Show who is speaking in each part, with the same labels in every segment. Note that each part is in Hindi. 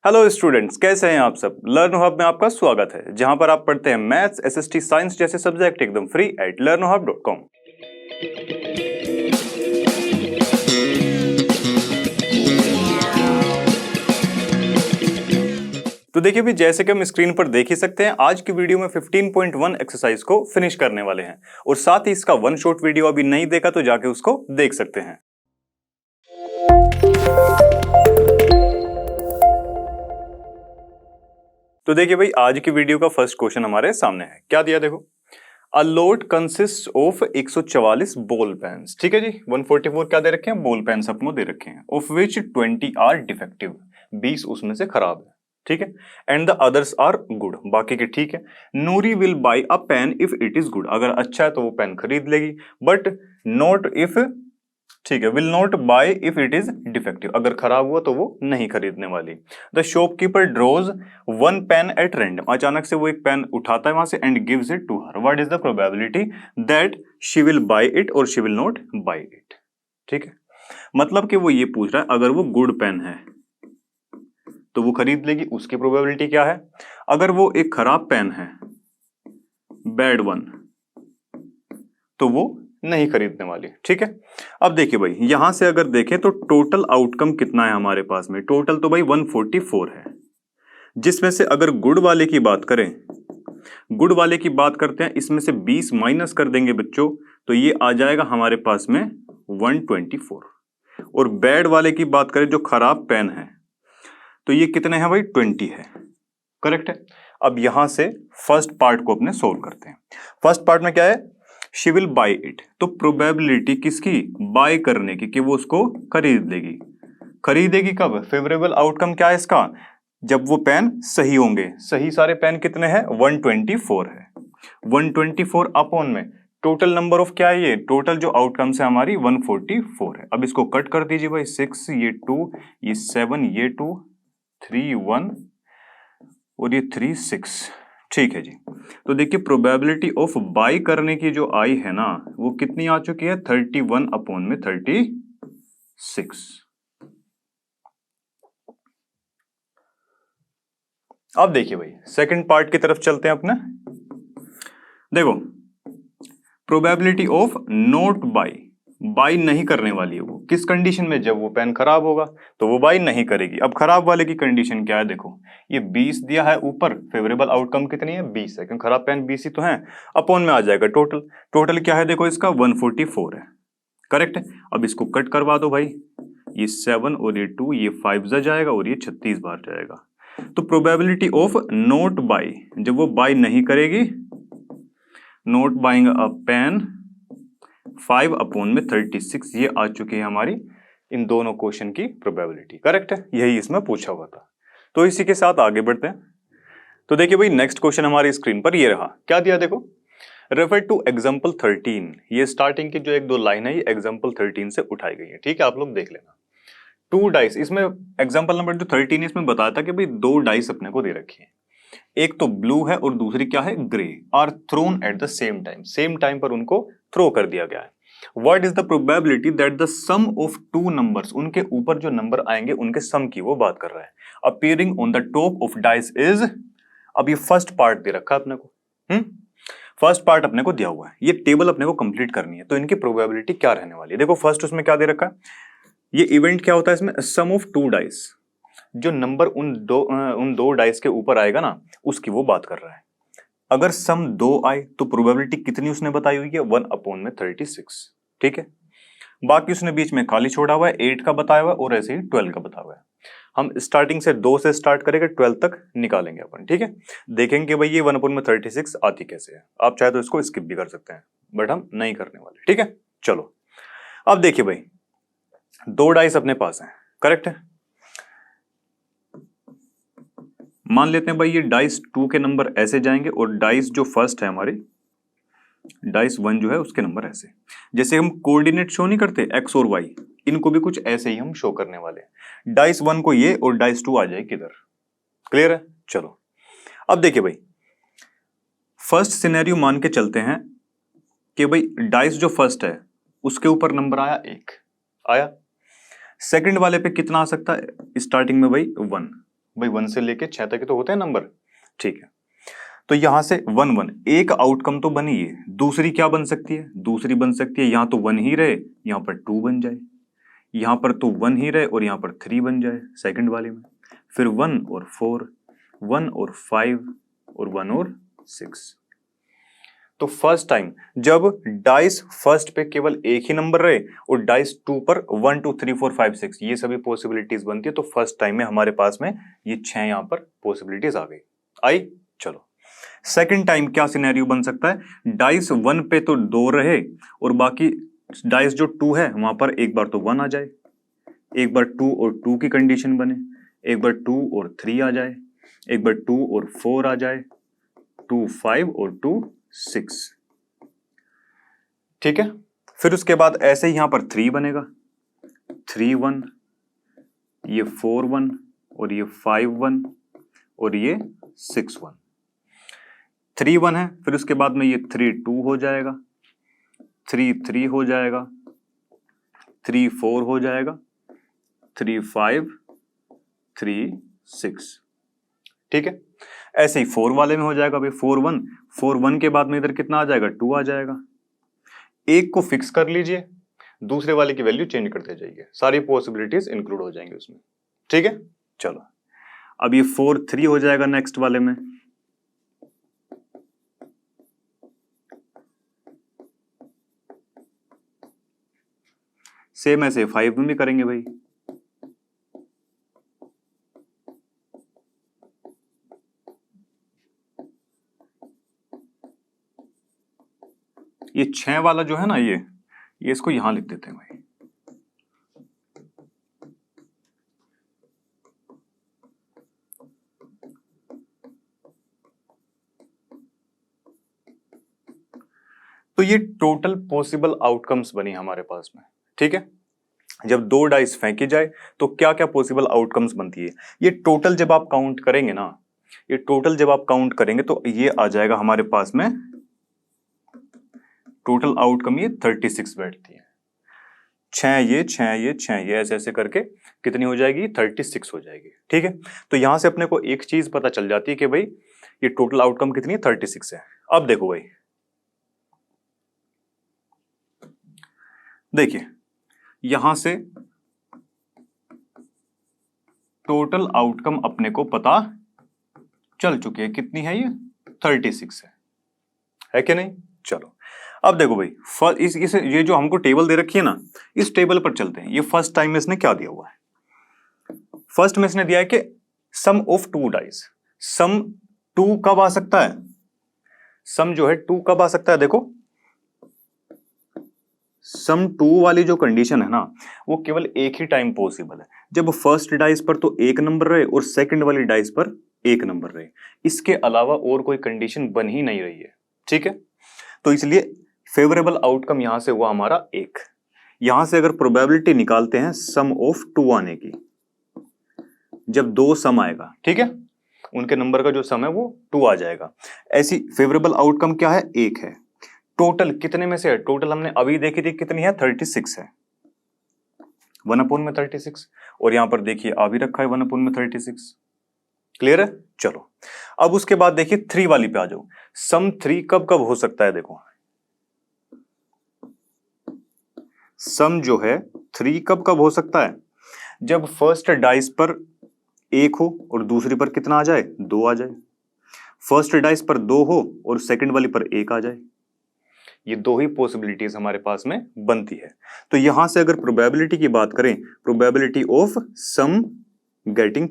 Speaker 1: हेलो स्टूडेंट्स, कैसे हैं आप सब। लर्न हब में आपका स्वागत है, जहां पर आप पढ़ते हैं मैथ्स, एसएसटी, साइंस जैसे सब्जेक्ट एकदम फ्री एट learnhub.com। तो देखिए भी, जैसे कि हम स्क्रीन पर देख ही सकते हैं, आज की वीडियो में 15.1 एक्सरसाइज को फिनिश करने वाले हैं और साथ ही इसका वन शॉट वीडियो अभी नहीं देखा तो जाके उसको देख सकते हैं। तो देखिए भाई, आज की वीडियो का फर्स्ट क्वेश्चन हमारे सामने है। क्या दिया देखो, a lot consist of 144 ball pens. ठीक है जी, 144 क्या दे रखे हैं, बॉल पेन्स अपने दे रखे हैं। ऑफ विच 20 आर डिफेक्टिव, 20 उसमें से खराब है। ठीक है, and the others are good, बाकी के ठीक है। Noori will buy a pen if it is good, अगर अच्छा है तो वो पेन खरीद लेगी, बट नॉट इफ, ठीक है, will not buy if it is defective, अगर खराब हुआ तो वो नहीं खरीदने वाली। The shopkeeper draws one pen at random, अचानक से वो एक पेन उठाता है वहां से and gives it to her. What is the probability that she will buy it और she will not buy it. ठीक है, मतलब कि वो ये पूछ रहा है अगर वो गुड पेन है तो वो खरीद लेगी, उसकी प्रोबेबिलिटी क्या है। अगर वो एक खराब पेन है, बैड वन, तो वो नहीं खरीदने वाली। ठीक है, अब देखिए भाई, यहां से अगर देखें तो टोटल आउटकम कितना है हमारे पास में। टोटल तो भाई 144 है, जिसमें से अगर गुड वाले की बात करें, गुड वाले की बात करते हैं, इसमें से 20 माइनस कर देंगे बच्चों तो ये आ जाएगा हमारे पास में 124। और बैड वाले की बात करें, जो खराब पेन है, तो ये कितने हैं भाई, 20 है। करेक्ट है। अब यहां से फर्स्ट पार्ट को अपने सोल्व करते हैं। फर्स्ट पार्ट में क्या है, शी विल बाय इट, तो प्रोबेबिलिटी किसकी, बाय करने की, कि वो उसको खरीद लेगी। खरीदेगी कब, फेवरेबल आउटकम क्या है इसका, जब वो पेन सही होंगे। सही सारे पेन कितने हैं, 124 है। 124 अपॉन में टोटल नंबर ऑफ क्या है, ये टोटल जो आउटकम्स है हमारी 144 है। अब इसको कट कर दीजिए भाई, 6 ये 2 ये 7 ये 2 3 1 और ये 3 6। ठीक है जी, तो देखिए प्रोबेबिलिटी ऑफ बाई करने की जो आई है ना, वो कितनी आ चुकी है, 31 अपॉन में 36। अब देखिए भाई, सेकंड पार्ट की तरफ चलते हैं अपने। देखो, probability of not by, by नहीं करने वाली है वो, किस कंडीशन में, जब वो पेन खराब होगा तो वो बाई नहीं करेगी। अब खराब वाले की कंडीशन क्या है, देखो ये 20 दिया है ऊपर, फेवरेबल आउटकम कितनी है, 20 है, क्योंकि खराब पेन 20 ही तो है। अपॉन में आ जाएगा टोटल, टोटल क्या है देखो इसका 144 है। करेक्ट है। अब इसको कट करवा दो भाई, ये 7 और ये 2, ये 5 जा जाएगा और ये 36 बाहर जाएगा। तो प्रोबेबिलिटी ऑफ नॉट बाई, जब वो बाई नहीं करेगी, not buying a pen, 5 upon में 36, ये आ चुकी है हमारी इन दोनों क्वेश्चन की प्रोबेबिलिटी। करेक्ट है, यही इसमें पूछा हुआ था। तो इसी के साथ आगे बढ़ते हैं। तो देखिए भाई, नेक्स्ट क्वेश्चन हमारी स्क्रीन पर ये रहा। क्या दिया देखो, रेफर टू एग्जाम्पल 13। ये स्टार्टिंग की जो एक दो लाइन है, ये एग्जाम्पल 13 से उठाई गई है। ठीक है, आप लोग देख लेना। 2 डाइस, इसमें एग्जाम्पल नंबर जो 13 है, इसमें बताया था कि भाई 2 डाइस अपने को दे रखी है, एक तो ब्लू है और दूसरी क्या है, grey, are thrown at the same time, same time पर उनको थ्रो कर दिया गया है। What is the probability that the sum of 2 numbers, उनके ऊपर जो नंबर आएंगे उनके सम की वो बात कर रहा है, appearing on the top of dice is. अब ये फर्स्ट पार्ट दे रखा है अपने को, फर्स्ट पार्ट अपने को दिया हुआ है, ये टेबल अपने को कंप्लीट करनी है, तो इनकी प्रोबेबिलिटी क्या रहने वाली है। देखो फर्स्ट उसमें क्या दे रखा है, ये इवेंट क्या होता है इसमें, सम ऑफ 2 डाइस, जो नंबर उन दो डाइस के ऊपर आएगा ना, उसकी वो बात कर रहा है। अगर सम 2 आए तो प्रोबेबिलिटी कितनी उसने बताई हुई है, 1 अपॉन में 36। ठीक है, बाकी उसने बीच में खाली छोड़ा हुआ है, 8 का बताया हुआ है और ऐसे ही 12 का बताया हुआ है। हम स्टार्टिंग से 2 से स्टार्ट करेंगे, 12 तक निकालेंगे अपन। ठीक है, देखेंगे भाई ये 1 अपॉन में 36 आती कैसे है। आप चाहे तो इसको स्किप भी कर सकते हैं, बट हम नहीं करने वाले। ठीक है, चलो अब देखिए भाई, 2 डाइस अपने पास हैं। करेक्ट है, मान लेते हैं भाई ये डाइस 2 के नंबर ऐसे जाएंगे और डाइस जो फर्स्ट है हमारी, डाइस 1 जो है उसके नंबर ऐसे। जैसे हम कोऑर्डिनेट शो नहीं करते एक्स और वाई, इनको भी कुछ ऐसे ही हम शो करने वाले हैं। डाइस 1 को ये और डाइस 2 आ जाए किधर। क्लियर है, चलो अब देखिए भाई, फर्स्ट सिनेरियो मान के चलते हैं कि भाई डाइस जो फर्स्ट है उसके ऊपर नंबर आया 1 आया, सेकंड वाले पे कितना आ सकता है, स्टार्टिंग में भाई 1, भाई 1 से लेके 6 तक के तो होते हैं नंबर, ठीक है। तो यहां से 1 1 एक आउटकम तो बनी है, दूसरी क्या बन सकती है, दूसरी बन सकती है यहां तो 1 ही रहे, यहां पर 2 बन जाए, यहां पर तो 1 ही रहे और यहां पर 3 बन जाए सेकंड वाले में, फिर 1 और 4, 1 और 5 और 1 और 6। तो फर्स्ट टाइम जब डाइस फर्स्ट पे केवल एक ही नंबर रहे और डाइस 2 पर 1 2 3 4 5 6 ये सभी पॉसिबिलिटीज बनती है, तो फर्स्ट टाइम में हमारे पास में ये 6 यहां पर पॉसिबिलिटीज आ गई। आई, चलो सेकंड टाइम क्या सिनेरियो बन सकता है, डाइस 1 पे तो 2 रहे और बाकी डाइस जो 2 है वहां पर एक बार तो 1 आ जाए, एक बार 2 और 2 की कंडीशन बने, एक बार 2 और 3 आ जाए, एक बार 2 और 4 आ जाए, 2 5 और 2 6, ठीक है। फिर उसके बाद ऐसे ही यहां पर 3 बनेगा, 3 1, ये 4 1 और ये 5 1 और ये 6 1, 3 1 है, फिर उसके बाद में ये 3 2 हो जाएगा, 3 3 हो जाएगा, 3 4 हो जाएगा, 3 5 3 6, ठीक है। ऐसे ही 4 वाले में हो जाएगा भाई 4 1, 4 1 के बाद में इधर कितना आ जाएगा, 2 आ जाएगा। एक को फिक्स कर लीजिए, दूसरे वाले की वैल्यू चेंज करते जाइए, सारी पॉसिबिलिटीज इंक्लूड हो जाएंगे उसमें, ठीक है। चलो अब ये 4 3 हो जाएगा नेक्स्ट वाले में, सेम ऐसे 5 में भी करेंगे भाई, ये 6 वाला जो है ना ये इसको यहां लिख देते हैं भाई, तो ये टोटल पॉसिबल आउटकम्स बनी हमारे पास में, ठीक है। जब 2 डाइस फेंकी जाए तो क्या क्या पॉसिबल आउटकम्स बनती है, ये टोटल जब आप काउंट करेंगे ना, ये टोटल जब आप काउंट करेंगे तो ये आ जाएगा हमारे पास में, टोटल आउटकम ये 36 बैठती है, 6 ये 6 ये 6 ये ऐसे ऐसे करके कितनी हो जाएगी, 36 हो जाएगी, ठीक है। तो यहां से अपने को एक चीज पता चल जाती है कि भाई ये टोटल आउटकम कितनी है, 36 है। अब देखो भाई, देखिए यहां से टोटल आउटकम अपने को पता चल चुकी है, कितनी है ये, 36 है कि नहीं। चलो अब देखो भाई इस ये जो हमको टेबल दे रखी है ना, इस टेबल पर चलते हैं। ये फर्स्ट टाइम में इसने क्या दिया हुआ है, फर्स्ट में इसने दिया है कि सम ऑफ 2 डाइस, सम 2 कब आ सकता है, सम जो है 2 कब आ सकता है, देखो सम 2 वाली जो कंडीशन है ना वो केवल एक ही टाइम पॉसिबल है, जब फर्स्ट डाइस पर तो एक नंबर रहे और सेकंड वाली डाइस पर एक नंबर रहे, इसके अलावा और कोई कंडीशन बन ही नहीं रही है, ठीक है। तो इसलिए फेवरेबल आउटकम यहां से हुआ हमारा 1। यहां से अगर प्रोबेबिलिटी निकालते हैं सम ऑफ 2 आने की, जब 2 सम आएगा, ठीक है, उनके नंबर का जो सम है वो 2 आ जाएगा, ऐसी फेवरेबल आउटकम क्या है, 1 है। टोटल कितने में से है, टोटल हमने अभी देखी थी कितनी है, 36 है, 1/36, और यहां पर देखिए आ भी रखा है 1/36, क्लियर है। चलो अब उसके बाद देखिए 3 वाली पे आ जाओ, सम 3 कब कब हो सकता है, देखो सम जो है 3 कब कब हो सकता है, जब फर्स्ट डाइस पर 1 हो और दूसरी पर कितना आ जाए, 2 आ जाए, फर्स्ट डाइस पर 2 हो और सेकंड वाली पर 1 आ जाए, ये 2 ही पॉसिबिलिटीज हमारे पास में बनती है। तो यहां से अगर प्रोबेबिलिटी की बात करें, प्रोबेबिलिटी ऑफ सम गेटिंग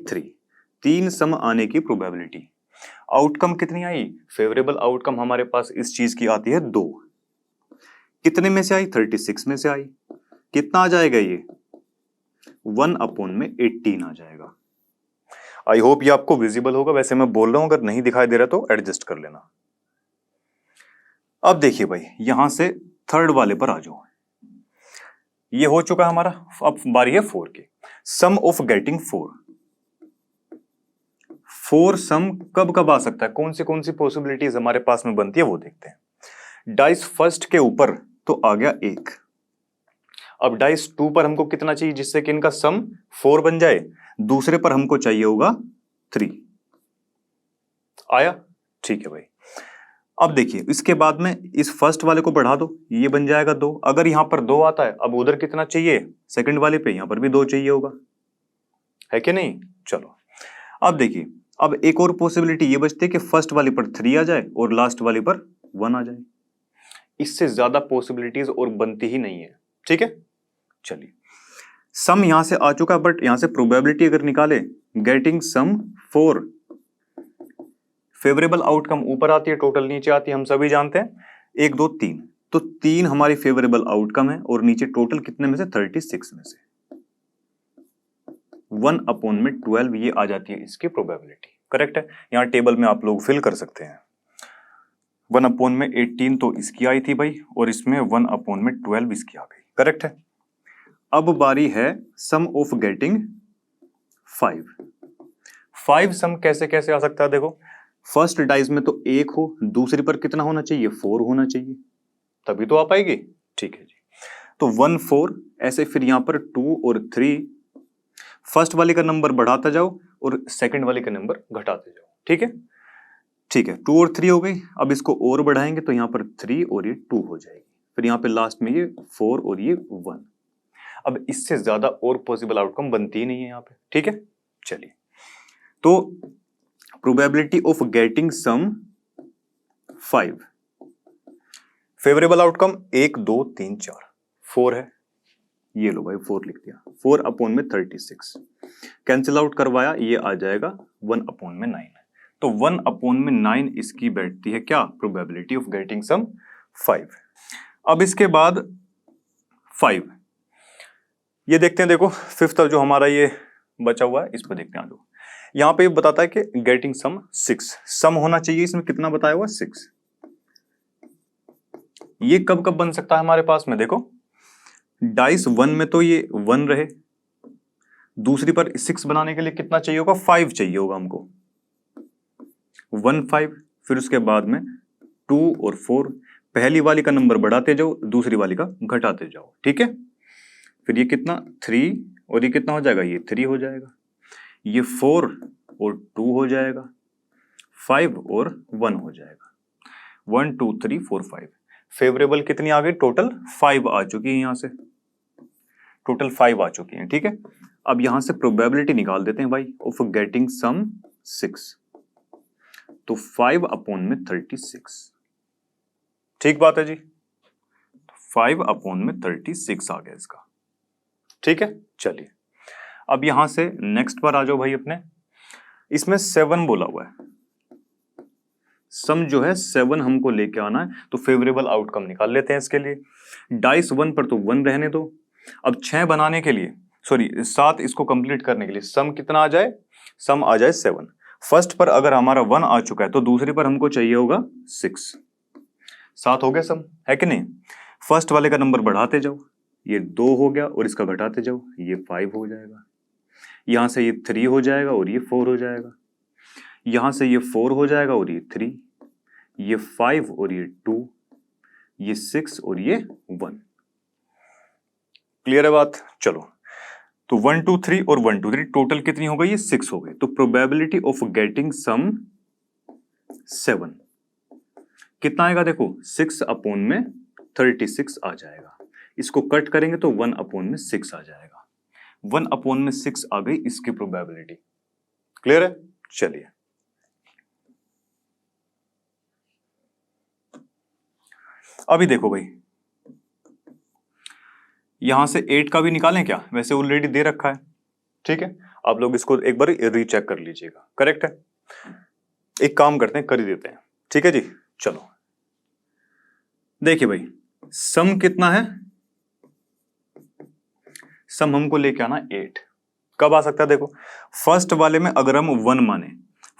Speaker 1: 3 सम आने की प्रोबेबिलिटी, आउटकम कितनी आई, फेवरेबल आउटकम हमारे पास इस चीज की आती है 2, कितने में से आई, 36 में से आई, कितना आ जाएगा ये 1/18 आ जाएगा। आई होप ये आपको विजिबल होगा, वैसे मैं बोल रहा हूं, अगर नहीं दिखाई दे रहा तो एडजस्ट कर लेना। अब देखिए भाई यहां से थर्ड वाले पर आ जाओ, ये हो चुका हमारा, अब बारी है 4 की, सम ऑफ गेटिंग 4 सम कब कब आ सकता है, कौन सी पॉसिबिलिटीज हमारे पास में बनती है वो देखते हैं। डाइस फर्स्ट के ऊपर तो आ गया 1, अब डाइस 2 पर हमको कितना चाहिए जिससे कि इनका सम 4 बन जाए, दूसरे पर हमको चाहिए होगा 3 आया, ठीक है भाई। अब देखिए इसके बाद में इस फर्स्ट वाले को बढ़ा दो, ये बन जाएगा 2। अगर यहां पर 2 आता है, अब उधर कितना चाहिए सेकंड वाले पे, यहां पर भी 2 चाहिए होगा, है कि नहीं। चलो अब देखिए, अब एक और पॉसिबिलिटी ये बचती है कि फर्स्ट वाले पर 3 आ जाए और लास्ट वाले पर 1 आ जाए। इससे ज्यादा पॉसिबिलिटीज और बनती ही नहीं है, ठीक है। चलिए सम यहां से आ चुका, बट यहां से प्रोबेबिलिटी अगर निकाले, गेटिंग सम 4, फेवरेबल आउटकम ऊपर आती है, टोटल नीचे आती है, हम सभी जानते हैं 1 2 3, तो 3 हमारी फेवरेबल आउटकम है और नीचे टोटल कितने में से 36 में से 1/12 ये आ जाती है इसकी प्रोबेबिलिटी। करेक्ट है, यहां टेबल में आप लोग फिल कर सकते हैं। 1/18 तो इसकी आई थी भाई, और इसमें 1/12 इसकी आ गई। करेक्ट है। अब बारी है सम ऑफ गेटिंग 5 सम कैसे कैसे आ सकता है, देखो फर्स्ट डाइस में तो 1 हो, दूसरी पर कितना होना चाहिए 4 होना चाहिए, तभी तो आ पाएगी। ठीक है जी, तो 1 4 ऐसे, फिर यहां पर 2 और 3, फर्स्ट वाले का नंबर बढ़ाता जाओ और सेकंड वाले का नंबर घटाते जाओ। ठीक है, ठीक है, 2 और 3 हो गई। अब इसको और बढ़ाएंगे तो यहां पर 3 और ये 2 हो जाएगी, फिर यहां पे लास्ट में ये 4 और ये 1। अब इससे ज्यादा और पॉसिबल आउटकम बनती ही नहीं है यहां पे। ठीक है, चलिए, तो probability of getting sum 5, favourable outcome 1 2 3 4, 4 है, ये लो भाई 4 लिख दिया, 4/36 कैंसिल आउट करवाया, ये आ जाएगा 1/9, तो 1/9 इसकी बैठती है क्या, प्रोबेबिलिटी ऑफ गेटिंग सम 5। अब इसके बाद 5 ये देखते हैं, देखो फिफ्थ जो हमारा ये बचा हुआ है, इस पर देखते हैं। यहां पे बताता है कि गेटिंग सम 6, सम होना चाहिए इसमें कितना बताया हुआ 6। ये कब कब बन सकता है हमारे पास में, देखो डाइस 1 में तो ये 1 रहे, दूसरी पर 6 बनाने के लिए कितना चाहिए होगा 5 चाहिए होगा हमको, 1 5, फिर उसके बाद में 2 और 4, पहली वाली का नंबर बढ़ाते जाओ, दूसरी वाली का घटाते जाओ। ठीक है, फिर ये कितना 3 और ये कितना हो जाएगा, ये 3 हो जाएगा, ये 4 और 2 हो जाएगा, 5 और 1 हो जाएगा, 1 2 3 4 5। फेवरेबल कितनी आ गई, टोटल 5 आ चुकी है, यहां से टोटल 5 आ चुकी है। ठीक है, अब यहां से प्रोबेबिलिटी निकाल देते हैं भाई ऑफ गेटिंग सम 6, तो 5/36, ठीक बात है जी, 5/36 आ गया इसका। ठीक है, चलिए अब यहां से नेक्स्ट पर आ जाओ भाई अपने, इसमें 7 बोला हुआ है, सम जो है 7 हमको लेके आना है, तो फेवरेबल आउटकम निकाल लेते हैं इसके लिए। डाइस 1 पर तो 1 रहने दो, अब 6 बनाने के लिए, सॉरी 7 इसको कंप्लीट करने के लिए सम कितना आ जाए, सम आ जाए 7। फर्स्ट पर अगर हमारा 1 आ चुका है तो दूसरे पर हमको चाहिए होगा 6, 7 हो गया सम, है कि नहीं। फर्स्ट वाले का नंबर बढ़ाते जाओ, ये 2 हो गया और इसका घटाते जाओ, ये 5 हो जाएगा, यहां से ये 3 हो जाएगा और ये 4 हो जाएगा, यहां से ये 4 हो जाएगा और ये 3, ये 5 और ये 2, ये 6 और ये 1। क्लियर है बात। चलो, तो 1 2 3 और 1 2 3 टोटल कितनी हो गई, ये 6 हो गई, तो प्रोबेबिलिटी ऑफ गेटिंग सम 7 कितना आएगा, देखो 6/36 आ जाएगा, इसको कट करेंगे तो 1/6 आ जाएगा, 1/6 आ गई इसकी प्रोबेबिलिटी। क्लियर है, चलिए अभी देखो भाई, यहां से 8 का भी निकालें क्या, वैसे ऑलरेडी दे रखा है। ठीक है, आप लोग इसको एक बार रीचेक कर लीजिएगा। करेक्ट है, एक काम करते हैं, कर ही देते हैं। ठीक है जी, चलो देखिए भाई, सम कितना है, सम हमको लेके आना 8, कब आ सकता है, देखो फर्स्ट वाले में अगर हम 1 माने,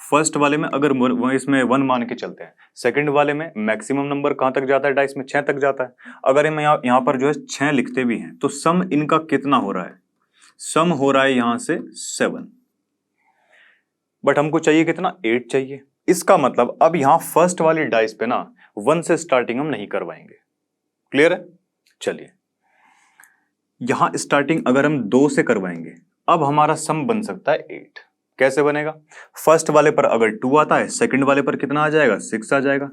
Speaker 1: फर्स्ट वाले में अगर इसमें 1 मान के चलते हैं, सेकंड वाले में मैक्सिमम नंबर कहां तक जाता है डाइस में, 6 तक जाता है। अगर हम यहां पर जो है 6 लिखते भी हैं तो सम इनका कितना हो रहा है, सम हो रहा है यहां से 7, बट हमको चाहिए कितना 8 चाहिए। इसका मतलब अब यहां फर्स्ट वाली डाइस पे ना 1 से स्टार्टिंग हम नहीं करवाएंगे। क्लियर है, चलिए यहां स्टार्टिंग अगर हम 2 से करवाएंगे, अब हमारा सम बन सकता है 8। कैसे बनेगा? फर्स्ट वाले पर अगर 2 आता है, सेकंड वाले पर कितना आ जाएगा? 6 आ जाएगा।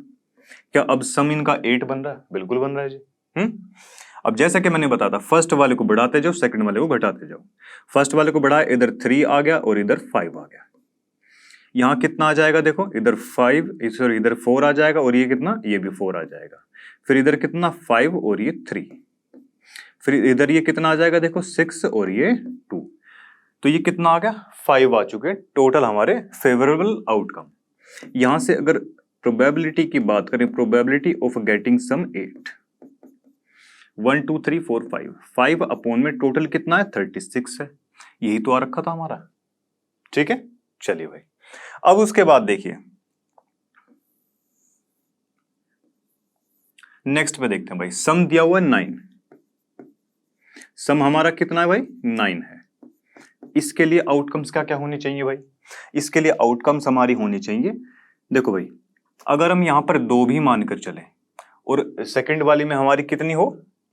Speaker 1: क्या अब सम इनका 8 बन रहा है? बिल्कुल बन रहा है जी। अब जैसा कि मैंने बताया था, फर्स्ट वाले को बढ़ाते जाओ, सेकंड वाले को घटाते जाओ। फर्स्ट वाले को बढ़ाया, इधर 3 आ गया और इधर 5 आ गया। यहां कितना आ जाएगा? देखो इधर 5, सॉरी इधर 4 आ जाएगा और ये कितना? ये भी 4 आ जाएगा। फिर इधर कितना? 5 और ये 3। फिर इधर ये कितना आ जाएगा? देखो 6 और ये 2। तो ये कितना आ गया? 5 आ चुके टोटल हमारे फेवरेबल आउटकम। यहां से अगर प्रोबेबिलिटी की बात करें, probability of getting sum 8, 1 2 3 4 5, 5 upon में टोटल कितना है? 36 है। यही तो आ रखा था हमारा। ठीक है, चलिए भाई। अब उसके बाद देखिए नेक्स्ट पे देखते हैं भाई। सम दिया हुआ है 9। सम हमारा कितना है भाई? 9 है। इसके लिए आउटकम्स क्या क्या होनी चाहिए भाई? इसके लिए आउटकम्स हमारी होनी चाहिए, देखो भाई, अगर हम यहां पर 2 भी मानकर चले और सेकंड वाली में हमारी कितनी हो?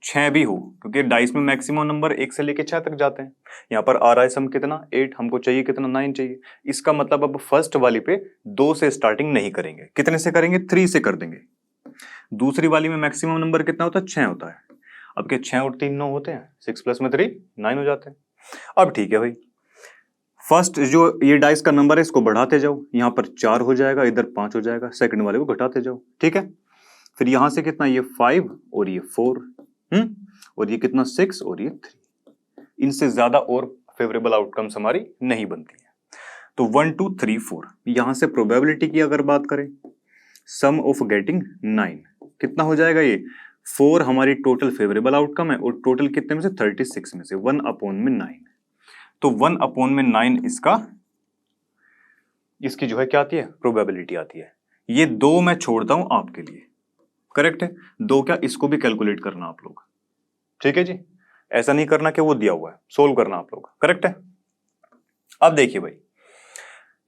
Speaker 1: 6 भी हो, क्योंकि डाइस में मैक्सिमम नंबर 1 से लेके 6 तक जाते हैं। यहाँ पर आ रहा है सम कितना? 8। हमको चाहिए कितना? 9 चाहिए। इसका मतलब अब फर्स्ट वाली पे 2 से स्टार्टिंग नहीं करेंगे। कितने से करेंगे? 3 से कर देंगे। दूसरी वाली में मैक्सिमम नंबर कितना होता है? 6 होता है। अब क्या 6 और 3 9 होते हैं? 6 प्लस में 3 9 हो जाते हैं। अब ठीक है भाई, फर्स्ट जो ये डाइस का नंबर है इसको बढ़ाते जाओ। यहां पर 4 हो जाएगा, इधर 5 हो जाएगा। सेकंड वाले को घटाते जाओ। ठीक है, फिर यहां से कितना? ये 5 और ये 4, और ये कितना? 6 और ये 3। इनसे ज्यादा और फेवरेबल आउटकम्स हमारी नहीं बनती है। तो 1 2 3 4, यहां से प्रोबेबिलिटी की अगर बात करें, सम ऑफ गेटिंग 9 कितना हो जाएगा? ये 4 हमारी टोटल फेवरेबल आउटकम है और टोटल कितने में से? 36 में से 1 अपॉन में 9। तो 1 अपॉन में 9 इसकी जो है क्या आती है? प्रोबेबिलिटी आती है। ये 2 मैं छोड़ता हूं आपके लिए, करेक्ट है? 2 क्या, इसको भी कैलकुलेट करना आप लोग। ठीक है जी, ऐसा नहीं करना कि वो दिया हुआ है, सोल्व करना आप लोग, करेक्ट है? अब देखिए भाई,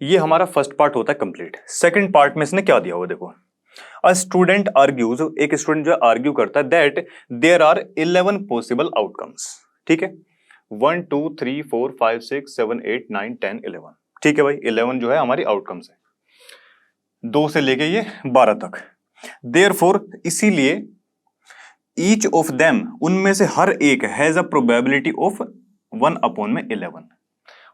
Speaker 1: ये हमारा फर्स्ट पार्ट होता है कंप्लीट। सेकंड पार्ट में इसने क्या दिया हुआ? देखो, अ स्टूडेंट आर्ग्यूज, एक स्टूडेंट जो आर्ग्यू करता है that there are 11 possible outcomes. ठीक है, 1 2 3 4 5 6 7 8 9 10 11। ठीक है भाई, 11 जो है हमारी आउटकम्स है, 2 से लेके ये 12 तक। देयरफॉर, इसीलिए ईच ऑफ देम, उनमें से हर एक, has a probability of 1 upon में 11।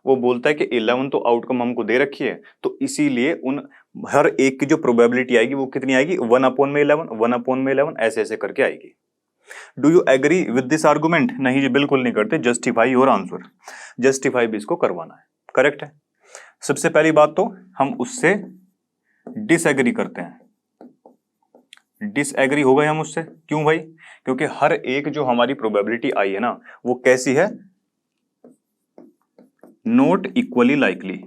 Speaker 1: वो बोलता है कि 11 तो आउटकम हमको दे रखी है, तो इसीलिए उन हर एक की जो प्रोबेबिलिटी आएगी वो कितनी आएगी? 1 अपॉन में 11, 1 अपॉन में 11, ऐसे ऐसे करके आएगी। Do you agree with this argument? नहीं जी, बिल्कुल नहीं करते। जस्टिफाई योर आंसर, जस्टिफाई भी इसको करवाना है, करेक्ट है? सबसे पहली बात तो हम उससे डिसएग्री करते हैं। डिसएग्री हो गए हम उससे, क्यों भाई? क्योंकि हर एक जो हमारी प्रोबेबिलिटी आई है ना, वो कैसी है? Not equally likely.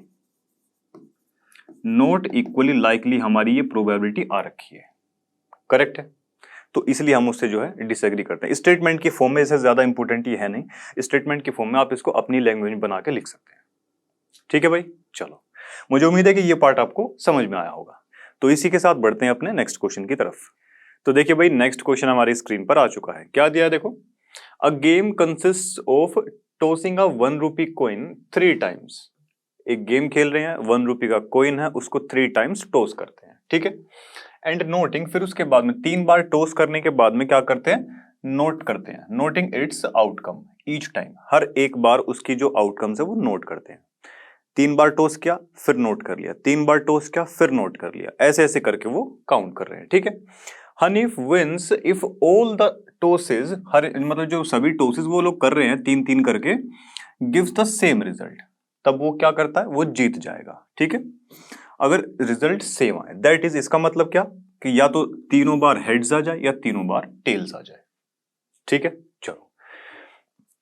Speaker 1: Not equally likely हमारी ये प्रोबेबिलिटी आ रखी है, करेक्ट है? तो इसलिए हम उससे जो है डिसएग्री करते हैं। स्टेटमेंट की फॉर्म में इससे ज्यादा इंपॉर्टेंट ये है नहीं। स्टेटमेंट की फॉर्म में आप इसको अपनी लैंग्वेज में बना के लिख सकते हैं। ठीक है भाई, चलो, मुझे उम्मीद है कि ये पार्ट आपको समझ में आया होगा। तो इसी के साथ बढ़ते हैं अपने नेक्स्ट क्वेश्चन की तरफ। तो देखिए भाई, नेक्स्ट क्वेश्चन हमारी स्क्रीन पर आ चुका है। क्या दिया है? देखो, a game consist of tossing a 1 rupee coin 3 times. एक गेम खेल रहे हैं, 1 रुपी का कॉइन है, उसको 3 टाइम्स टॉस करते हैं। ठीक है, एंड नोटिंग, फिर उसके बाद में 3 बार टॉस करने के बाद में क्या करते हैं? नोट करते हैं। Noting its outcome each time, हर एक बार उसकी जो आउटकम्स है वो नोट करते हैं। 3 बार टॉस किया, फिर नोट कर लिया, 3 बार टॉस किया, फिर नोट कर लिया, ऐसे ऐसे करके वो काउंट कर रहे हैं। ठीक है, Hanif wins if all the tosses, हर मतलब जो सभी टॉसेस वो लोग कर रहे हैं 3 3 करके, गिव्स द सेम रिजल्ट, तब वो क्या करता है? वो जीत जाएगा। ठीक है, अगर रिजल्ट सेम आए, दैट इज, इसका मतलब क्या? कि या तो तीनों बार हेड्स आ जाए या तीनों बार टेल्स आ जाए। ठीक है, चलो,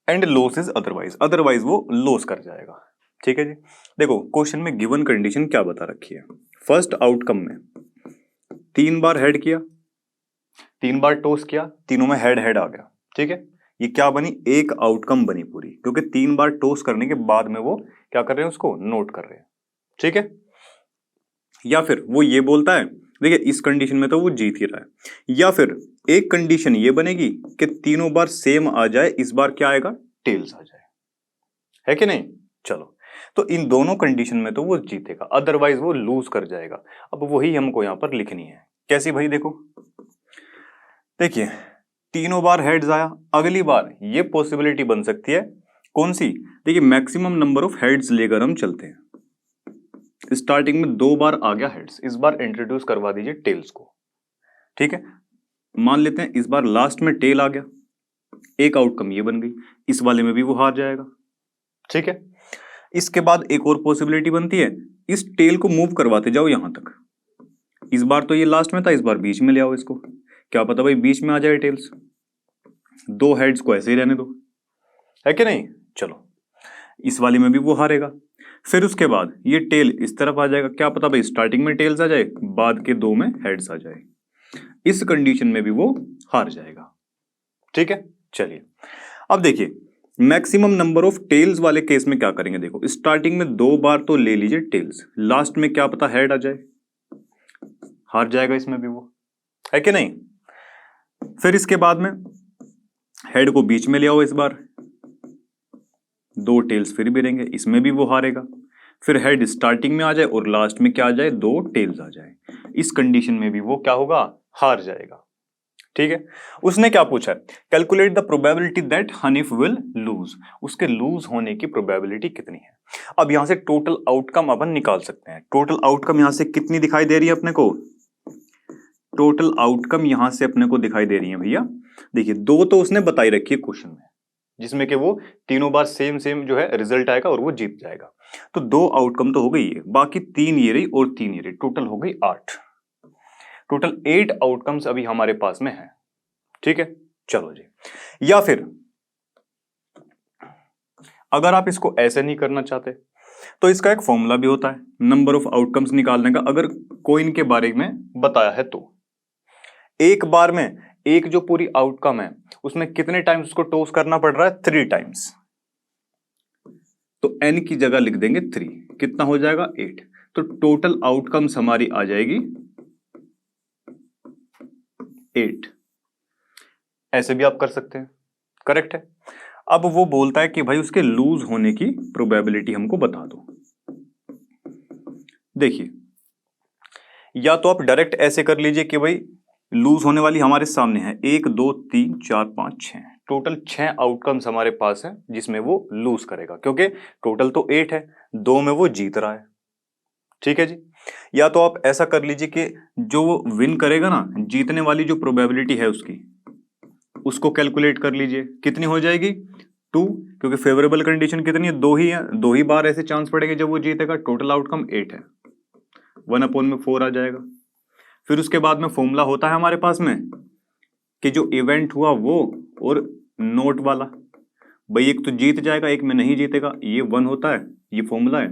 Speaker 1: and loss is otherwise, otherwise वो लॉस कर जाएगा। ठीक है जी, देखो क्वेश्चन में गिवन कंडीशन क्या बता रखी है। फर्स्ट आउटकम में 3 बार हेड किया, 3 बार टॉस किया, तीनों में हेड हेड आ गया। ठीक है, ये क्या बनी? एक आउटकम बनी पूरी, क्योंकि 3 बार टॉस करने के बाद में वो क्या कर रहे हैं? उसको नोट कर रहे हैं। ठीक है, या फिर वो ये बोलता है, देखिए इस कंडीशन में तो वो जीत ही रहा है, या फिर एक कंडीशन ये बनेगी कि तीनों बार सेम आ जाए, इस बार क्या आएगा? टेल्स आ जाए, है कि नहीं? चलो, तो इन दोनों कंडीशन में तो वो जीतेगा, अदरवाइज वो लूज कर जाएगा। अब वही हमको यहां पर लिखनी है। कैसी भाई? देखो, देखिए तीनों बार हेड्स आया, अगली बार ये पॉसिबिलिटी बन सकती है कौन सी? देखिए मैक्सिमम नंबर ऑफ हेड्स लेकर हम चलते हैं। स्टार्टिंग में 2 बार आ गया हेड्स, इस बार इंट्रोड्यूस करवा दीजिए टेल्स को। ठीक है, मान लेते हैं इस बार लास्ट में टेल आ गया, एक आउटकम ये बन गई, इस वाले में भी वो हार जाएगा। ठीक है, इसके बाद एक और पॉसिबिलिटी बनती है, इस टेल को मूव करवाते जाओ यहां तक। इस बार तो ये लास्ट में था, इस बार बीच में ले आओ इसको, क्या पता भाई बीच में आ जाए टेल्स। 2 हेड्स को ऐसे ही रहने दो, है कि नहीं? चलो, इस वाले में भी वो हारेगा। फिर उसके बाद ये टेल इस तरफ आ जाएगा, क्या पता भाई स्टार्टिंग में टेल्स आ जाए, बाद के 2 में हेड्स आ जाए। इस कंडीशन में भी वो हार जाएगा। ठीक है, चलिए अब देखिए मैक्सिमम नंबर ऑफ टेल्स वाले केस में क्या करेंगे। देखो स्टार्टिंग में 2 बार तो ले लीजिए टेल्स, लास्ट में क्या पता हेड आ जाए, हार जाएगा इसमें भी वो, है कि नहीं? फिर इसके बाद में हेड को बीच में ले आओ, इस बार 2 टेल्स फिर भी रहेंगे, इसमें भी वो हारेगा। फिर हेड स्टार्टिंग में आ जाए और लास्ट में क्या आ जाए, 2 टेल्स आ जाए, इस कंडीशन में भी वो क्या होगा, हार जाएगा। ठीक है, उसने क्या पूछा है, calculate the probability that Hanif will lose, उसके लूज होने की प्रोबेबिलिटी कितनी है। अब यहां से टोटल आउटकम अपन निकाल सकते हैं। टोटल आउटकम यहां से कितनी दिखाई दे रही है अपने को? टोटल आउटकम यहां से अपने को दिखाई दे रही है भैया, देखिए 2 तो उसने बताई रखी है क्वेश्चन में, जिसमें कि वो तीनों बार सेम सेम जो है रिजल्ट आएगा और वो जीत जाएगा। तो 2 आउटकम तो हो गई है, बाकी 3 ये रही और 3 ये रही, टोटल हो गई 8। टोटल 8 आउटकम्स अभी हमारे पास में है। ठीक है, चलो जी। या फिर अगर आप इसको ऐसे नहीं करना चाहते तो इसका एक फॉर्मूला भी होता है नंबर ऑफ आउटकम्स निकालने का। अगर कोइन के बारे में बताया है तो एक बार में एक जो पूरी आउटकम है उसमें कितने टाइम्स उसको टॉस करना पड़ रहा है, 3 टाइम्स। तो n की जगह लिख देंगे 3, कितना हो जाएगा 8। तो टोटल आउटकम्स हमारी आ जाएगी 8। ऐसे भी आप कर सकते हैं, करेक्ट है। अब वो बोलता है कि भाई उसके लूज होने की प्रोबेबिलिटी हमको बता दो। देखिए या तो आप डायरेक्ट ऐसे कर लीजिए कि भाई लूज होने वाली हमारे सामने है 1 2 3 4 5 6, टोटल 6 आउटकम्स हमारे पास है जिसमें वो लूज करेगा, क्योंकि टोटल तो 8 है, 2 में वो जीत रहा है। ठीक है जी। या तो आप ऐसा कर लीजिए कि जो वो विन करेगा ना, जीतने वाली जो प्रोबेबिलिटी है उसकी, उसको कैलकुलेट कर लीजिए, कितनी हो जाएगी 2, क्योंकि फेवरेबल कंडीशन कितनी है, 2 ही है, 2 ही बार ऐसे चांस पड़ेंगे जब वो जीतेगा। टोटल आउटकम 8 है, 1/4 आ जाएगा। फिर उसके बाद में फॉर्मूला होता है हमारे पास में कि जो इवेंट हुआ वो और नोट वाला, भाई एक तो जीत जाएगा एक में नहीं जीतेगा, ये 1 होता है, ये फॉर्मूला है।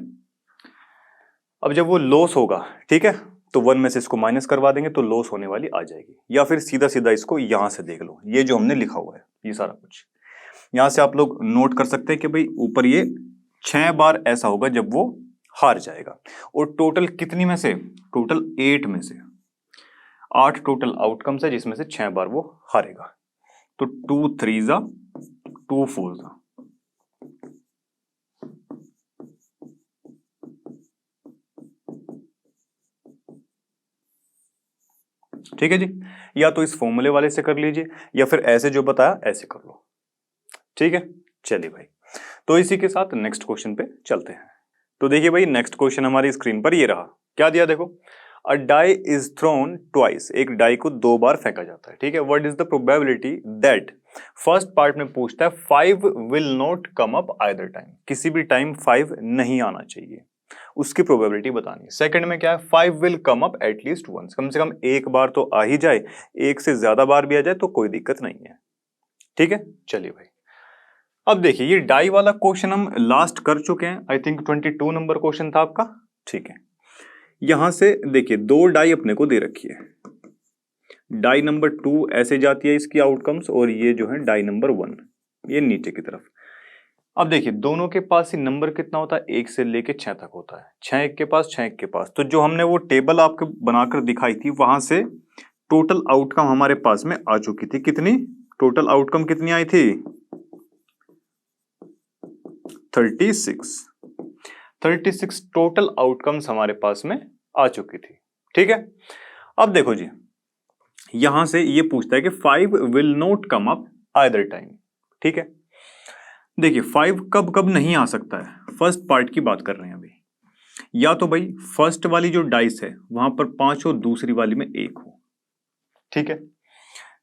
Speaker 1: अब जब वो लॉस होगा, ठीक है, तो 1 में से इसको माइनस करवा देंगे तो लॉस होने वाली आ जाएगी। या फिर सीधा सीधा इसको यहां से देख लो, ये जो हमने लिखा हुआ है ये सारा कुछ यहां से आप लोग नोट कर सकते हैं कि भाई ऊपर ये 6 बार ऐसा होगा जब वो हार जाएगा। और टोटल कितनी में से, टोटल 8 में से 8 टोटल आउटकम्स है जिसमें से 6 बार वो हारेगा। तो 2 3 जा 2 4 जा, ठीक है जी। या तो इस फॉर्मूले वाले से कर लीजिए या फिर ऐसे जो बताया ऐसे कर लो। ठीक है, चलिए भाई, तो इसी के साथ नेक्स्ट क्वेश्चन पे चलते हैं। तो देखिए भाई नेक्स्ट क्वेश्चन हमारी स्क्रीन पर ये रहा, क्या दिया देखो, अ डाई इज थ्रोन ट्वाइस, एक डाई को 2 बार फेंका जाता है। ठीक है, what is the probability that, first part में पूछता है 5 will not come up either time, किसी भी टाइम 5 नहीं आना चाहिए, उसकी प्रोबेबिलिटी बतानी है। सेकंड में क्या है, 5 will come up at least once, कम से कम एक बार तो आ ही जाए, एक से ज्यादा बार भी आ जाए तो कोई दिक्कत नहीं है। ठीक है, चलिए भाई, अब देखिए ये डाई वाला क्वेश्चन हम लास्ट कर चुके हैं, आई थिंक 22 नंबर क्वेश्चन था आपका। ठीक है, यहां से देखिए 2 डाई अपने को दे रखी है, डाई नंबर 2 ऐसे जाती है इसकी आउटकम्स, और ये जो है डाई नंबर 1 ये नीचे की तरफ। अब देखिए दोनों के पास ही नंबर कितना होता है, 1 से लेके 6 तक होता है, 6 एक के पास 6 एक के पास। तो जो हमने वो टेबल आपको बनाकर दिखाई थी वहां से टोटल आउटकम हमारे पास में आ चुकी थी, कितनी टोटल आउटकम कितनी आई थी, 36। 36 टोटल आउटकम्स हमारे पास में आ चुकी थी। ठीक है, अब देखो जी, यहां से ये पूछता है कि 5 will not come up either time. ठीक है, देखिए 5 कब कब नहीं आ सकता है, फर्स्ट पार्ट की बात कर रहे हैं अभी। या तो भाई फर्स्ट वाली जो डाइस है वहां पर 5 हो, दूसरी वाली में 1 हो। ठीक है,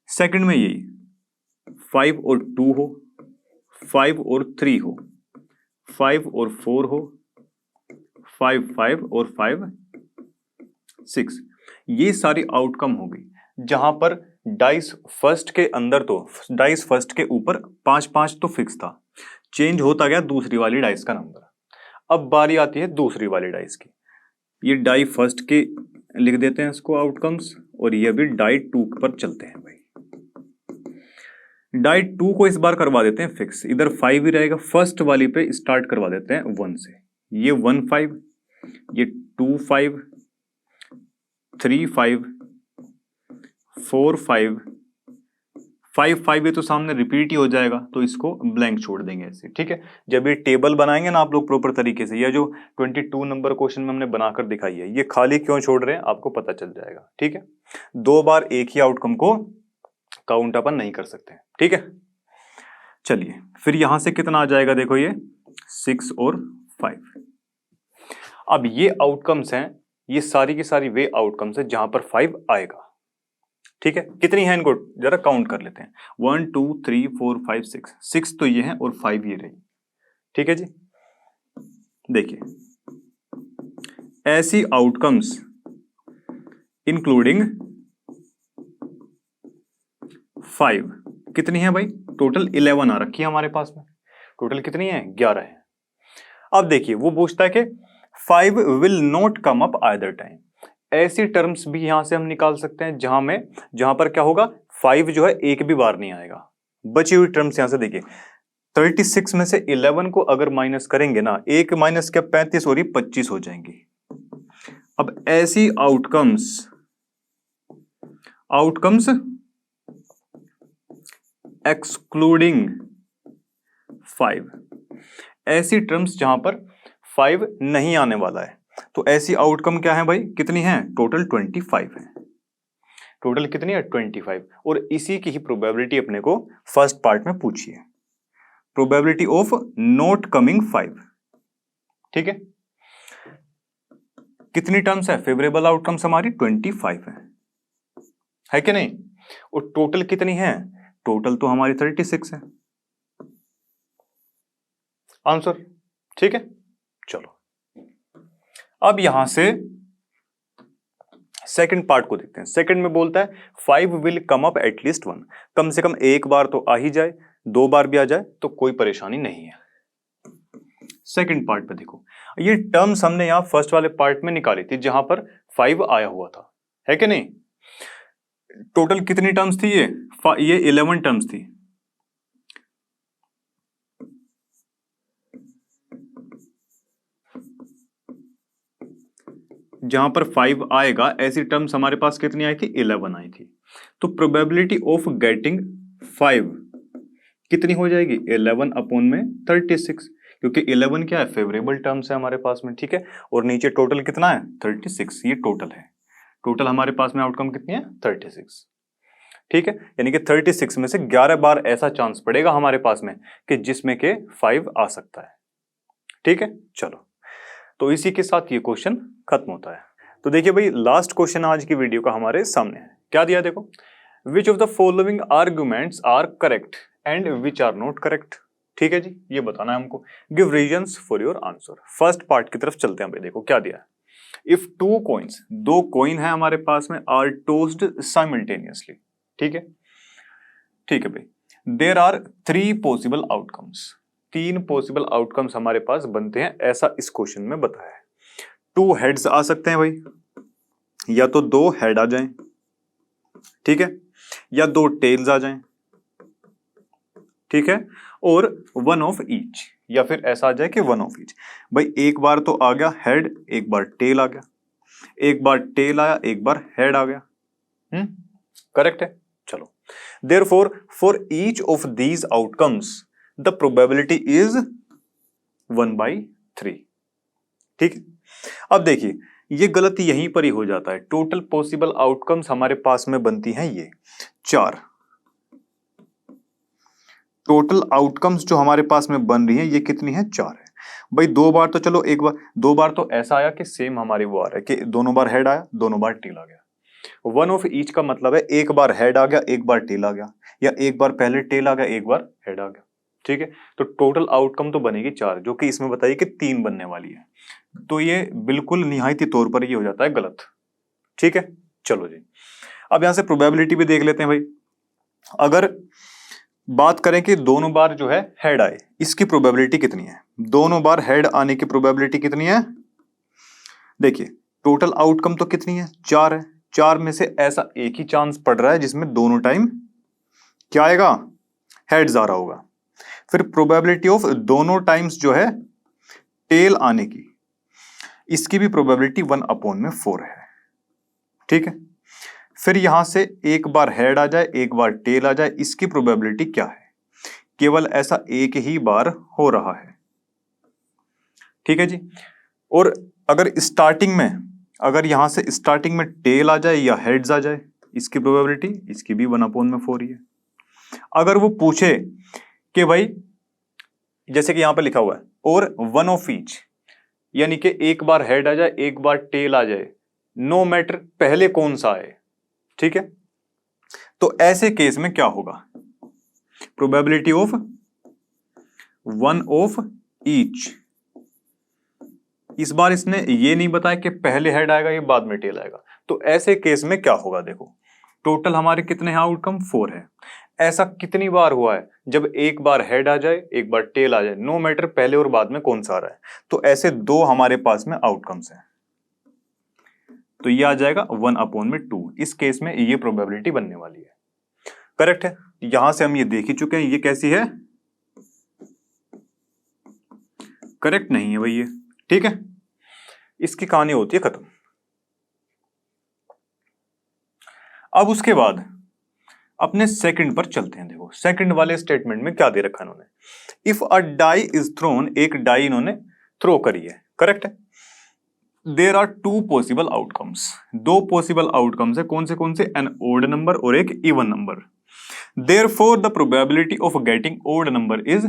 Speaker 1: सेकंड में यही 5 और 2 हो, 5 और 3 हो, 5 और 4 हो, 5 5 और 5 6। ये सारी आउटकम होगी जहां पर डाइस फर्स्ट के अंदर, तो डाइस फर्स्ट के ऊपर 5 5 तो फिक्स था, चेंज होता गया दूसरी वाली डाइस का नंबर। अब बारी आती है दूसरी वाली डाइस की। ये डाई फर्स्ट के लिख देते हैं इसको आउटकम्स, और ये भी डाई 2 पर चलते हैं भाई। डाई 2 को इस बार करवा देते हैं फिक्स, इधर 5 ही रहेगा, फर्स्ट वाली पे स्टार्ट करवा देते हैं 1 से। ये 1 5, ये 2 5, 3 5, 4 5, 5 5, ये तो सामने रिपीट ही हो जाएगा, तो इसको ब्लैंक छोड़ देंगे ऐसे। ठीक है, जब ये टेबल बनाएंगे ना आप लोग प्रॉपर तरीके से, ये जो 22 नंबर क्वेश्चन में हमने बनाकर दिखाई है, ये खाली क्यों छोड़ रहे हैं आपको पता चल जाएगा। ठीक है, 2 बार एक ही आउटकम को काउंट अपन नहीं कर सकते। ठीक है, चलिए फिर यहां से कितना आ जाएगा, देखो ये 6 और 5। अब ये आउटकम्स हैं, ये सारी की सारी वे आउटकम्स है जहां पर 5 आएगा। ठीक है, कितनी है इनको जरा काउंट कर लेते हैं। 1 2 3 4 5 6, 6 तो ये है और 5 ये रही। ठीक है जी, देखिए ऐसी आउटकम्स इंक्लूडिंग 5 कितनी है भाई, टोटल 11 आ रखी है हमारे पास में। टोटल कितनी है, 11 है। अब देखिए वो पूछता है कि 5 will not come up either time. ऐसी टर्म्स भी यहां से हम निकाल सकते हैं जहां पर क्या होगा, 5 जो है एक भी बार नहीं आएगा। बची हुई टर्म्स यहां से देखिए, 36 में से 11 को अगर माइनस करेंगे ना, एक माइनस क्या 35 और 25 हो जाएंगी। अब ऐसी आउटकम्स एक्सक्लूडिंग 5, ऐसी टर्म्स जहां पर 5 नहीं आने वाला है, तो ऐसी आउटकम क्या है भाई, कितनी है, टोटल 25 है। टोटल कितनी है, 25। और इसी की ही प्रोबेबिलिटी अपने को फर्स्ट पार्ट में पूछी है, प्रोबेबिलिटी ऑफ नॉट कमिंग 5। ठीक है, कितनी टर्म्स है, फेवरेबल आउटकम्स हमारी 25 है कि नहीं। और टोटल कितनी है, टोटल तो हमारी 36 है आंसर। ठीक है, चलो अब यहां से सेकंड पार्ट को देखते हैं। सेकंड में बोलता है 5 विल कम अप एटलीस्ट 1, कम से कम एक बार तो आ ही जाए, 2 बार भी आ जाए तो कोई परेशानी नहीं है। सेकंड पार्ट पे देखो, ये टर्म्स हमने यहां फर्स्ट वाले पार्ट में निकाली थी जहां पर 5 आया हुआ था, है कि नहीं। टोटल कितनी टर्म्स थी, ये 11 टर्म्स थी। जहां पर 5 आएगा ऐसी टर्म्स हमारे पास कितनी आई थी, 11 आई थी। तो प्रोबेबिलिटी ऑफ गेटिंग 5 कितनी हो जाएगी, 11 अपॉन में 36, क्योंकि 11 क्या है, फेवरेबल टर्म्स है हमारे पास में। ठीक है, और नीचे टोटल कितना है, 36, ये टोटल है। टोटल हमारे पास में आउटकम कितनी है, 36। ठीक है, यानी कि 36 में से 11 बार ऐसा चांस पड़ेगा हमारे पास में कि जिसमें के 5 आ सकता है। ठीक है, चलो तो इसी के साथ ये क्वेश्चन खत्म होता है। तो देखिए भाई, लास्ट क्वेश्चन आज की वीडियो का हमारे सामने है। क्या दिया देखो, which of the following arguments are correct and which are not correct. ठीक है जी, ये बताना है हमको। Give reasons for your answer. First part की तरफ चलते हैं भाई, देखो क्या दिया है। इफ 2 कॉइन्स, 2 कॉइन है हमारे पास में, आर टोस्ड साइमल्टेनियसली। ठीक है, ठीक है भाई, there are 3 possible outcomes. 3 possible outcomes हमारे पास बनते हैं, ऐसा इस क्वेश्चन में बताया है। 2 हेड्स आ सकते हैं भाई, या तो 2 हेड आ जाएं, ठीक है, या 2 टेल्स आ जाएं, ठीक है, और 1 ऑफ ईच, या फिर ऐसा आ जाए कि 1 ऑफ ईच। भाई एक बार तो आ गया हेड, एक बार टेल आ गया, एक बार टेल आया, एक बार हेड आ गया। करेक्ट है, चलो। Therefore, for each of these outcomes, the probability is 1/3. ठीक है। अब देखिए ये गलती यहीं पर ही हो जाता है। टोटल पॉसिबल आउटकम्स हमारे पास में बनती हैं ये 4। टोटल आउटकम्स जो हमारे पास में बन रही है ये कितनी है? 4 है। भाई 2 बार तो चलो, एक बार 2 बार तो ऐसा आया कि सेम हमारी वो आ रहा है कि दोनों बार हेड आया, दोनों बार टेल आ गया। वन ऑफ ईच का मतलब है एक बार हेड आ गया, एक बार टेल आ गया, या एक बार पहले टेल आ गया, एक बार हेड आ गया। ठीक है, तो टोटल आउटकम तो बनेगी 4, जो कि इसमें बताइए कि 3 बनने वाली है। तो ये बिल्कुल निहायती तौर पर ये हो जाता है गलत। ठीक है, चलो जी अब यहां से प्रोबेबिलिटी भी देख लेते हैं भाई। अगर बात करें कि दोनों बार जो है हेड आए, इसकी प्रोबेबिलिटी कितनी है? दोनों बार हेड आने की प्रोबेबिलिटी कितनी है? देखिए टोटल आउटकम तो कितनी है? 4 है। 4 में से ऐसा एक ही चांस पड़ रहा है जिसमें दोनों टाइम क्या आएगा? हेड्स आ रहा होगा। फिर प्रोबेबिलिटी ऑफ दोनों टाइम्स जो है टेल आने की, इसकी भी प्रोबेबिलिटी 1/4 है। ठीक है, फिर यहां से एक बार हेड आ जाए, एक बार टेल आ जाए, इसकी प्रोबेबिलिटी क्या है? केवल ऐसा एक ही बार हो रहा है। ठीक है जी। और अगर स्टार्टिंग में, अगर यहां से स्टार्टिंग में टेल आ जाए या हेड्स आ जाए, इसकी प्रोबेबिलिटी, इसकी भी 1/4 ही है। अगर वो पूछे कि भाई जैसे कि यहां पर लिखा हुआ है और वन ऑफ ईच, यानी कि एक बार हेड आ जाए, एक बार टेल आ जाए, नो मैटर पहले कौन सा आए। ठीक है, तो ऐसे केस में क्या होगा? Probability of one of each. इस बार इसने ये नहीं बताया कि पहले हेड आएगा या बाद में टेल आएगा। तो ऐसे केस में क्या होगा? देखो टोटल हमारे कितने हैं आउटकम? 4 है। ऐसा कितनी बार हुआ है जब एक बार हेड आ जाए, एक बार टेल आ जाए, नो मैटर पहले और बाद में कौन सा आ रहा है। तो ऐसे 2 हमारे पास में आउटकम्स हैं, तो ये आ जाएगा 1/2। इस केस में ये प्रोबेबिलिटी बनने वाली है। करेक्ट है। यहां से हम ये देख ही चुके हैं, ये कैसी है? करेक्ट नहीं है भाई ये। ठीक है, इसकी कहानी होती है खत्म। अब उसके बाद अपने सेकंड पर चलते हैं। देखो सेकंड वाले स्टेटमेंट में क्या दे रखा है इन्होंने? If a die is thrown, एक डाई इन्होंने थ्रो करी है। करेक्ट है। There are 2 possible outcomes, 2 possible outcomes है। कौन से? एन ओड नंबर और एक even number. Therefore the probability of getting odd number is,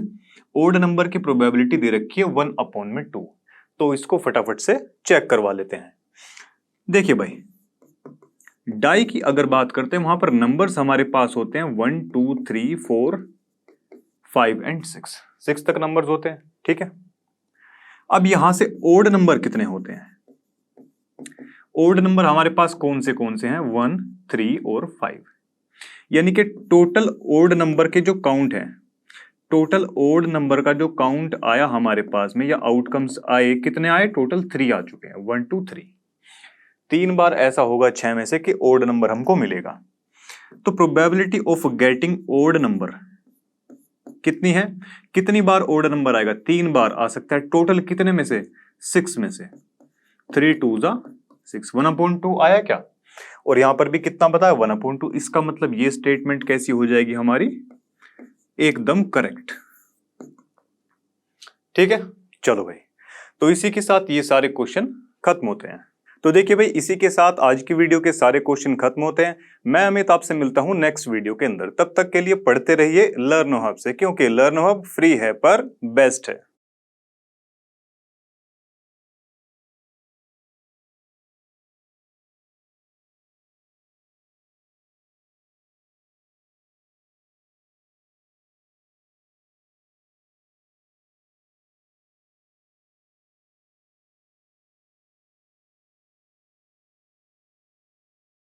Speaker 1: odd number की प्रोबेबिलिटी दे रखी है 1/2। तो इसको फटाफट से चेक करवा लेते हैं। देखिए भाई डाई की अगर बात करते हैं, वहां पर नंबर्स हमारे पास होते हैं 1 2 3 4 5 एंड 6 तक नंबर्स होते हैं। ठीक है, अब यहां से ओड नंबर कितने होते हैं? ओड नंबर हमारे पास कौन से हैं? 1 3 और 5। यानी कि टोटल ओड नंबर के जो काउंट है, टोटल ओड नंबर का जो काउंट आया हमारे पास में या आउटकम्स आए, कितने आए? टोटल 3 आ चुके हैं। 1 2 3, 3 बार ऐसा होगा 6 में से कि ओड नंबर हमको मिलेगा। तो probability of getting odd number कितनी है? कितनी बार ओड नंबर आएगा? 3 बार आ सकता है। टोटल कितने में से? 6 में से। 3 2 6, 1/2 आया क्या? और यहां पर भी कितना बताया? 1/2। इसका मतलब ये स्टेटमेंट कैसी हो जाएगी हमारी? एकदम करेक्ट। ठीक है, चलो भाई, तो इसी के साथ ये सारे क्वेश्चन खत्म होते हैं। तो देखिए भाई इसी के साथ आज की वीडियो के सारे क्वेश्चन खत्म होते हैं। मैं अमित आपसे मिलता हूं नेक्स्ट वीडियो के अंदर। तब तक के लिए पढ़ते रहिए लर्न हब से, क्योंकि लर्न हब फ्री है पर बेस्ट है।